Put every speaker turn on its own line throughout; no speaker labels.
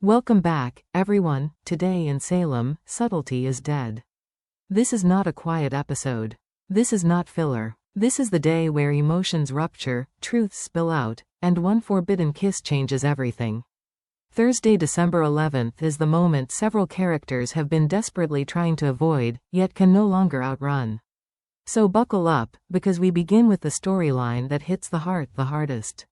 Welcome back, everyone. Today in Salem, subtlety is dead. This is not a quiet episode. This is not filler. This is the day where emotions rupture, truths spill out, and one forbidden kiss changes everything. Thursday, December 11th is the moment several characters have been desperately trying to avoid, yet can no longer outrun. So buckle up, because we begin with the storyline that hits the heart the hardest.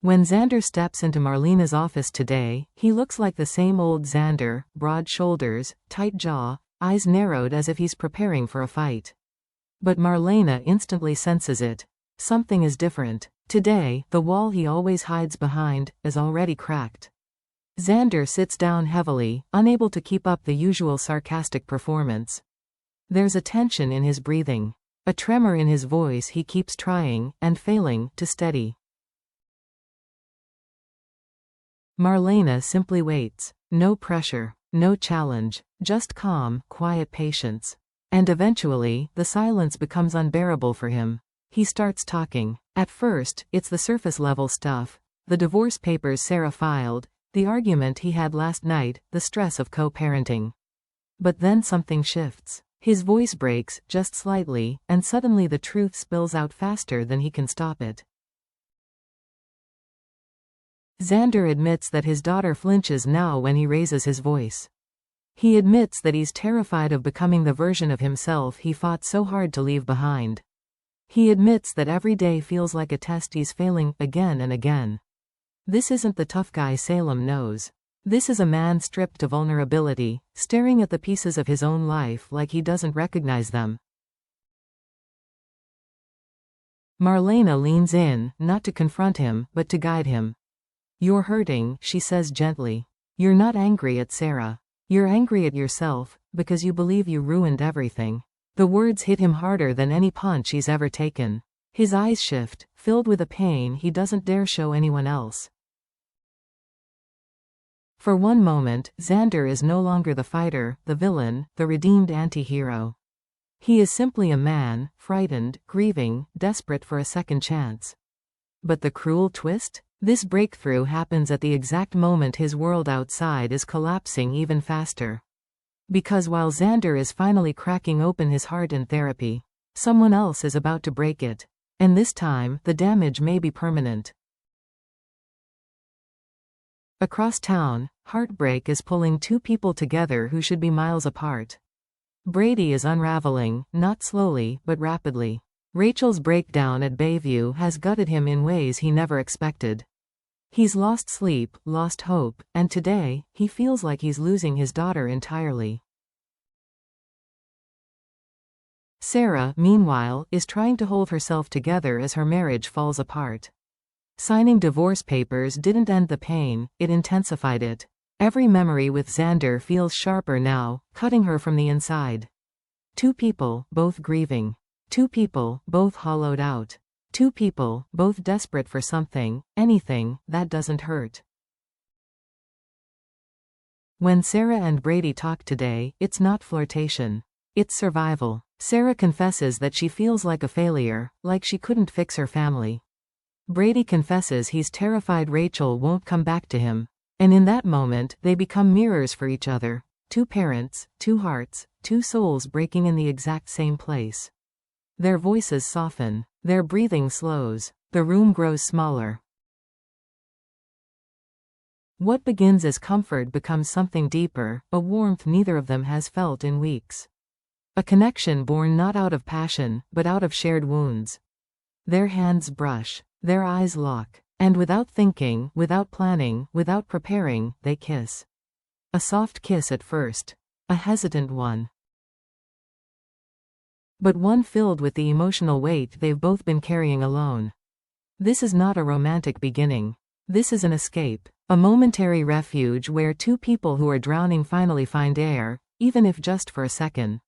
When Xander steps into Marlena's office today, he looks like the same old Xander, broad shoulders, tight jaw, eyes narrowed as if he's preparing for a fight. But Marlena instantly senses it. Something is different. Today, the wall he always hides behind is already cracked. Xander sits down heavily, unable to keep up the usual sarcastic performance. There's a tension in his breathing, a tremor in his voice he keeps trying, and failing, to steady. Marlena simply waits. No pressure, no challenge, just calm, quiet patience. And eventually, the silence becomes unbearable for him. He starts talking. At first, it's the surface-level stuff. The divorce papers Sarah filed, the argument he had last night, the stress of co-parenting. But then something shifts. His voice breaks, just slightly, and suddenly the truth spills out faster than he can stop it. Xander admits that his daughter flinches now when he raises his voice. He admits that he's terrified of becoming the version of himself he fought so hard to leave behind. He admits that every day feels like a test he's failing again and again. This isn't the tough guy Salem knows. This is a man stripped to vulnerability, staring at the pieces of his own life like he doesn't recognize them. Marlena leans in, not to confront him, but to guide him. "You're hurting," she says gently. "You're not angry at Sarah. You're angry at yourself, because you believe you ruined everything." The words hit him harder than any punch he's ever taken. His eyes shift, filled with a pain he doesn't dare show anyone else. For one moment, Xander is no longer the fighter, the villain, the redeemed anti-hero. He is simply a man, frightened, grieving, desperate for a second chance. But the cruel twist? This breakthrough happens at the exact moment his world outside is collapsing even faster. Because while Xander is finally cracking open his heart in therapy, someone else is about to break it. And this time, the damage may be permanent. Across town, heartbreak is pulling two people together who should be miles apart. Brady is unraveling, not slowly, but rapidly. Rachel's breakdown at Bayview has gutted him in ways he never expected. He's lost sleep, lost hope, and today, he feels like he's losing his daughter entirely. Sarah, meanwhile, is trying to hold herself together as her marriage falls apart. Signing divorce papers didn't end the pain, it intensified it. Every memory with Xander feels sharper now, cutting her from the inside. Two people, both grieving. Two people, both hollowed out. Two people, both desperate for something, anything, that doesn't hurt. When Sarah and Brady talk today, it's not flirtation. It's survival. Sarah confesses that she feels like a failure, like she couldn't fix her family. Brady confesses he's terrified Rachel won't come back to him. And in that moment, they become mirrors for each other. Two parents, two hearts, two souls breaking in the exact same place. Their voices soften. Their breathing slows. The room grows smaller. What begins as comfort becomes something deeper, a warmth neither of them has felt in weeks. A connection born not out of passion, but out of shared wounds. Their hands brush. Their eyes lock. And without thinking, without planning, without preparing, they kiss. A soft kiss at first. A hesitant one. But one filled with the emotional weight they've both been carrying alone. This is not a romantic beginning. This is an escape. A momentary refuge where two people who are drowning finally find air, even if just for a second.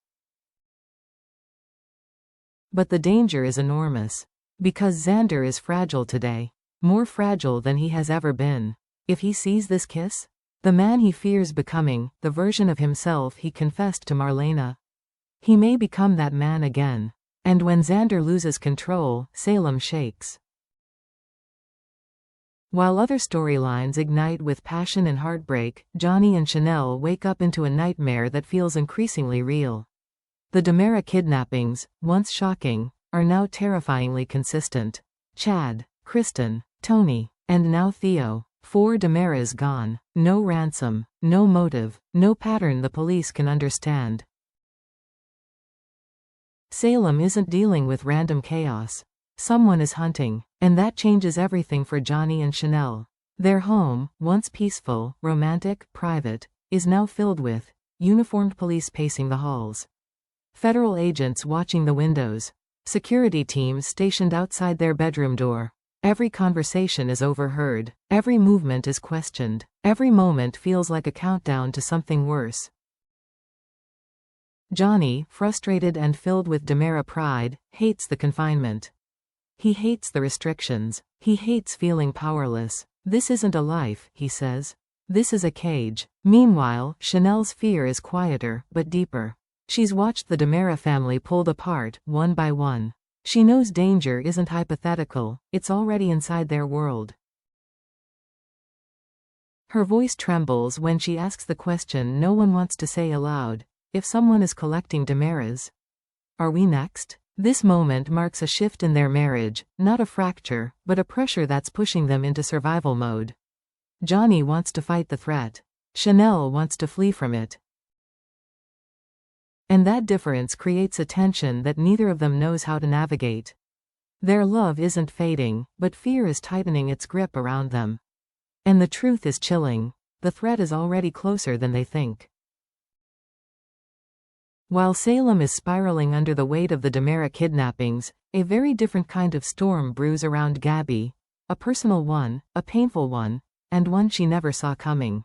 But the danger is enormous. Because Xander is fragile today. More fragile than he has ever been. If he sees this kiss, the man he fears becoming, the version of himself he confessed to Marlena, he may become that man again. And when Xander loses control, Salem shakes. While other storylines ignite with passion and heartbreak, Johnny and Chanel wake up into a nightmare that feels increasingly real. The DiMera kidnappings, once shocking, are now terrifyingly consistent. Chad, Kristen, Tony, and now Theo. 4 DiMeras gone. No ransom, no motive, no pattern the police can understand. Salem isn't dealing with random chaos. Someone is hunting, and that changes everything for Johnny and Chanel. Their home, once peaceful, romantic, private, is now filled with uniformed police pacing the halls. Federal agents watching the windows. Security teams stationed outside their bedroom door. Every conversation is overheard. Every movement is questioned. Every moment feels like a countdown to something worse. Johnny, frustrated and filled with DiMera pride, hates the confinement. He hates the restrictions. He hates feeling powerless. This isn't a life, he says. This is a cage. Meanwhile, Chanel's fear is quieter, but deeper. She's watched the DiMera family pulled apart, one by one. She knows danger isn't hypothetical, it's already inside their world. Her voice trembles when she asks the question no one wants to say aloud. If someone is collecting DiMeras, are we next? This moment marks a shift in their marriage, not a fracture, but a pressure that's pushing them into survival mode. Johnny wants to fight the threat. Chanel wants to flee from it. And that difference creates a tension that neither of them knows how to navigate. Their love isn't fading, but fear is tightening its grip around them. And the truth is chilling. The threat is already closer than they think. While Salem is spiraling under the weight of the DiMera kidnappings, a very different kind of storm brews around Gabby. A personal one, a painful one, and one she never saw coming.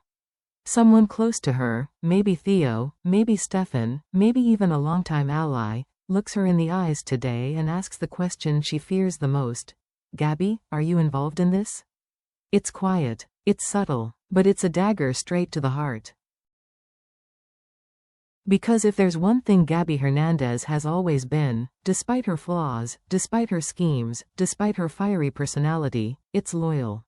Someone close to her, maybe Theo, maybe Stefan, maybe even a longtime ally, looks her in the eyes today and asks the question she fears the most. Gabby, are you involved in this? It's quiet, it's subtle, but it's a dagger straight to the heart. Because if there's one thing Gabby Hernandez has always been, despite her flaws, despite her schemes, despite her fiery personality, it's loyal.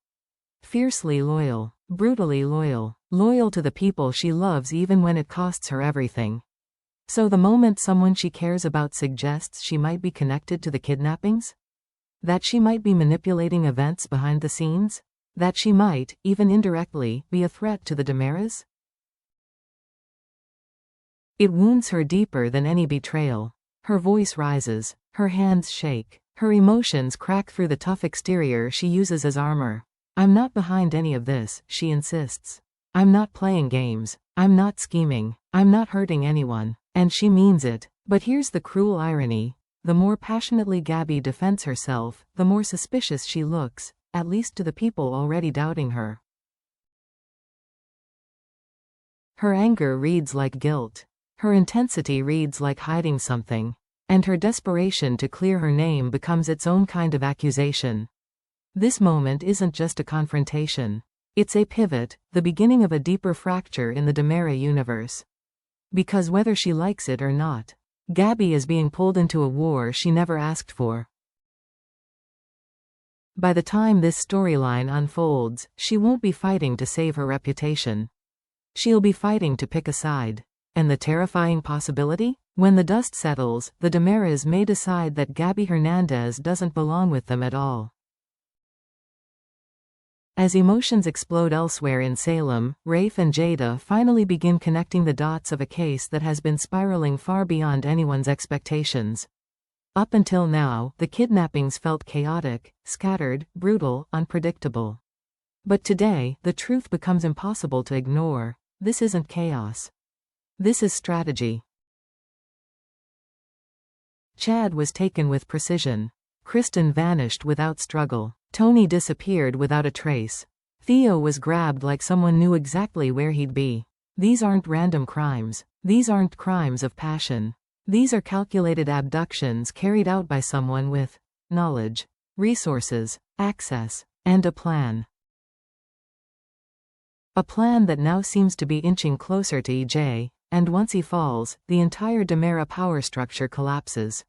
Fiercely loyal, brutally loyal, loyal to the people she loves even when it costs her everything. So the moment someone she cares about suggests she might be connected to the kidnappings? That she might be manipulating events behind the scenes? That she might, even indirectly, be a threat to the DiMeras? It wounds her deeper than any betrayal. Her voice rises, her hands shake, her emotions crack through the tough exterior she uses as armor. I'm not behind any of this, she insists. I'm not playing games. I'm not scheming. I'm not hurting anyone. And she means it. But here's the cruel irony. The more passionately Gabby defends herself, the more suspicious she looks, at least to the people already doubting her. Her anger reads like guilt. Her intensity reads like hiding something. And her desperation to clear her name becomes its own kind of accusation. This moment isn't just a confrontation. It's a pivot, the beginning of a deeper fracture in the DiMera universe. Because whether she likes it or not, Gabby is being pulled into a war she never asked for. By the time this storyline unfolds, she won't be fighting to save her reputation. She'll be fighting to pick a side. And the terrifying possibility? When the dust settles, the DiMeras may decide that Gabby Hernandez doesn't belong with them at all. As emotions explode elsewhere in Salem, Rafe and Jada finally begin connecting the dots of a case that has been spiraling far beyond anyone's expectations. Up until now, the kidnappings felt chaotic, scattered, brutal, unpredictable. But today, the truth becomes impossible to ignore. This isn't chaos. This is strategy. Chad was taken with precision. Kristen vanished without struggle. Tony disappeared without a trace. Theo was grabbed like someone knew exactly where he'd be. These aren't random crimes. These aren't crimes of passion. These are calculated abductions carried out by someone with knowledge, resources, access, and a plan. A plan that now seems to be inching closer to EJ, and once he falls, the entire DiMera power structure collapses.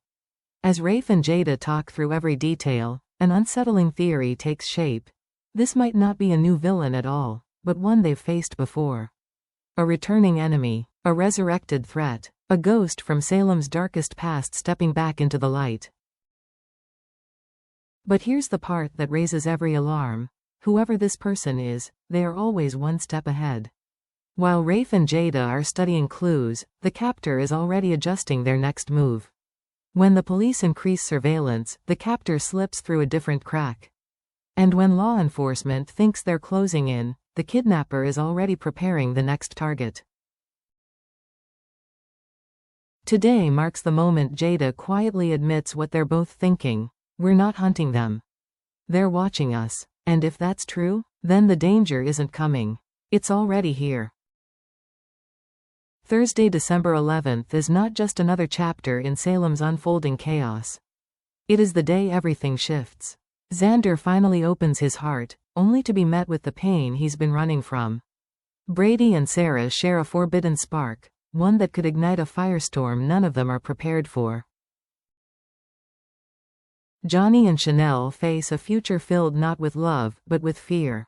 As Rafe and Jada talk through every detail, an unsettling theory takes shape. This might not be a new villain at all, but one they've faced before. A returning enemy, a resurrected threat, a ghost from Salem's darkest past stepping back into the light. But here's the part that raises every alarm. Whoever this person is, they are always one step ahead. While Rafe and Jada are studying clues, the captor is already adjusting their next move. When the police increase surveillance, the captor slips through a different crack. And when law enforcement thinks they're closing in, the kidnapper is already preparing the next target. Today marks the moment Jada quietly admits what they're both thinking: we're not hunting them. They're watching us. And if that's true, then the danger isn't coming. It's already here. Thursday, December 11th is not just another chapter in Salem's unfolding chaos. It is the day everything shifts. Xander finally opens his heart, only to be met with the pain he's been running from. Brady and Sarah share a forbidden spark, one that could ignite a firestorm none of them are prepared for. Johnny and Chanel face a future filled not with love, but with fear.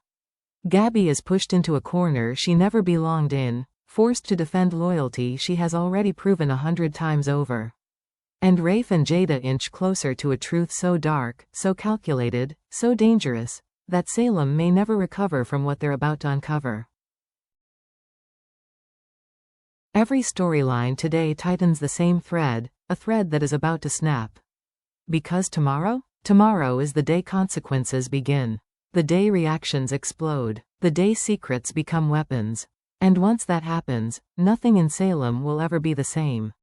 Gabby is pushed into a corner she never belonged in, forced to defend loyalty she has already proven 100 times over. And Rafe and Jada inch closer to a truth so dark, so calculated, so dangerous, that Salem may never recover from what they're about to uncover. Every storyline today tightens the same thread, a thread that is about to snap. Because tomorrow? Tomorrow is the day consequences begin. The day reactions explode. The day secrets become weapons. And once that happens, nothing in Salem will ever be the same.